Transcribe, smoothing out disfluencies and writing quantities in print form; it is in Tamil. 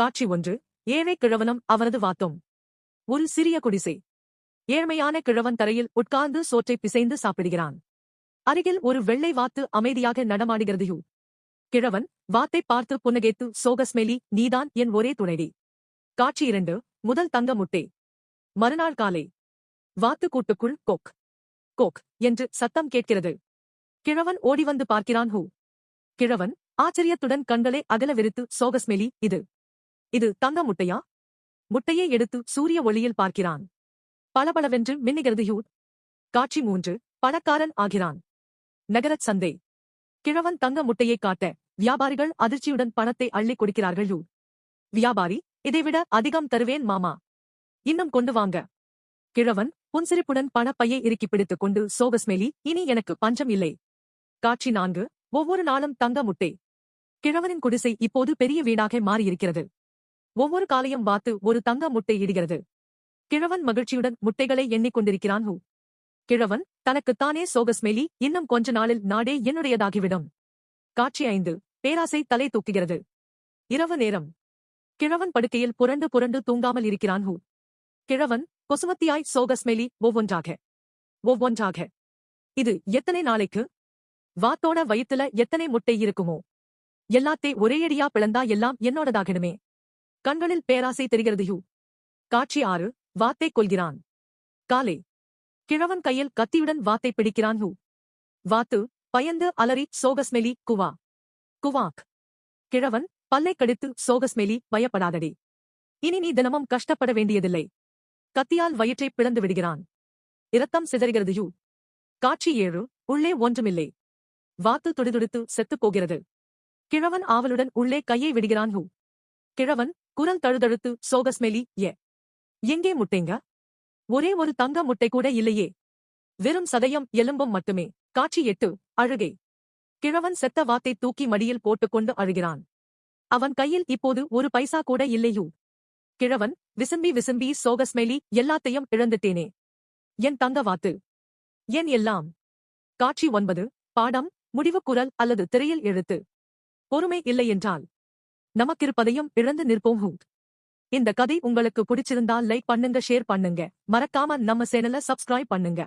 காட்சி 1. ஏழை கிழவனும் அவனது வாத்தும். ஒரு சிறிய குடிசை. ஏழ்மையான கிழவன் தரையில் உட்கார்ந்து சோற்றை பிசைந்து சாப்பிடுகிறான். அருகில் ஒரு வெள்ளை வாத்து அமைதியாக நடமாடுகிறது. கிழவன் வாத்தைப் பார்த்து புன்னகைத்து, சோகஸ்மெலி, நீதான் என் ஒரே துணைடி. காட்சி 2. முதல் தங்க முட்டை. மறுநாள் காலை. வாத்து கூட்டுக்குள் கொக் கொக் என்று சத்தம் கேட்கிறது. கிழவன் ஓடிவந்து பார்க்கிறான். கிழவன் ஆச்சரியத்துடன் கண்களை அகல விரித்து, சோகஸ்மெலி, இது தங்க முட்டையா? முட்டையை எடுத்து சூரிய ஒளியில் பார்க்கிறான். பளபளவென்று மின்னுகிறது. காட்சி 3. பணக்காரன் ஆகிறான். நகரச் சந்தை. கிழவன் தங்க முட்டையை காட்ட வியாபாரிகள் அதிர்ச்சியுடன் பணத்தை அள்ளிக் கொடுக்கிறார்கள். வியாபாரி, இதைவிட அதிகம் தருவேன் மாமா. இன்னும் கொண்டு வாங்க. கிழவன் புன்சிரிப்புடன் பணப்பையை இறுக்கிப் பிடித்துக் கொண்டு, சோகஸ்மெலி, இனி எனக்கு பஞ்சம் இல்லை. காட்சி 4. ஒவ்வொரு நாளும் தங்க முட்டை. கிழவனின் குடிசை இப்போது பெரிய வீடாக மாறியிருக்கிறது. ஒவ்வொரு காலையும் வாத்து ஒரு தங்க முட்டை இடுகிறது. கிழவன் மகிழ்ச்சியுடன் முட்டைகளை எண்ணிக்கொண்டிருக்கிறான். கிழவன் தனக்குத்தானே, சோகஸ்மெலி, இன்னும் கொஞ்ச நாளில் நாடே என்னுடையதாகிவிடும். காட்சி 5. பேராசை தலை தூக்குகிறது. இரவு நேரம். கிழவன் படுக்கையில் புரண்டு புரண்டு தூங்காமல் இருக்கிறான். கிழவன் கொசுமத்தியாய், சோகஸ்மெலி, ஒவ்வொன்றாக. இது எத்தனை நாளைக்கு? வாத்தோட வயித்துல எத்தனை முட்டை இருக்குமோ? எல்லாத்தே ஒரேயடியா பிளந்தா எல்லாம் என்னோடதாகிடுமே. கண்களில் பேராசை தெரிகிறது. காட்சி 6. வாத்தை கொல்கிறான். காலை. கிழவன் கையில் கத்தியுடன் வாத்தை பிடிக்கிறான். வாத்து பயந்து அலறி, சோகஸ்மெலி, குவாக். கிழவன் பல்லை கடித்து, சோகஸ்மெலி, பயப்படாதடி. இனி நீ தினமும் கஷ்டப்பட வேண்டியதில்லை. கத்தியால் வயிற்றை பிளந்து விடுகிறான். இரத்தம் சிதறுகிறது. காட்சி 7. உள்ளே ஒன்றுமில்லை. வாத்து துடிதுடித்து செத்துப் போகிறது. கிழவன் ஆவலுடன் உள்ளே கையை விடுகிறான். கிழவன் குரல் தழுதழுத்து, சோகஸ்மெலி, எங்கே முட்டைங்க? ஒரே ஒரு தங்க முட்டை கூட இல்லையே. வெறும் சதையும் எலும்பும் மட்டுமே. காட்சி 8. அழுகை. கிழவன் செத்த வாத்தை தூக்கி மடியில் போட்டுக்கொண்டு அழுகிறான். அவன் கையில் இப்போது ஒரு பைசா கூட இல்லையூ. கிழவன் விசும்பி, சோகஸ்மெலி, எல்லாத்தையும் இழந்துட்டேனே. என் தங்க வாத்து. என் எல்லாம். காட்சி 9. பாடம், முடிவு குரல் அல்லது திரையில் எழுத்து. பொறுமை இல்லை என்றால் நமக்கிருப்பதையும் இழந்து நிற்போம். இந்த கதை உங்களுக்கு பிடிச்சிருந்தா லைக் பண்ணுங்க, ஷேர் பண்ணுங்க. மறக்காம நம்ம சேனலை சப்ஸ்கிரைப் பண்ணுங்க.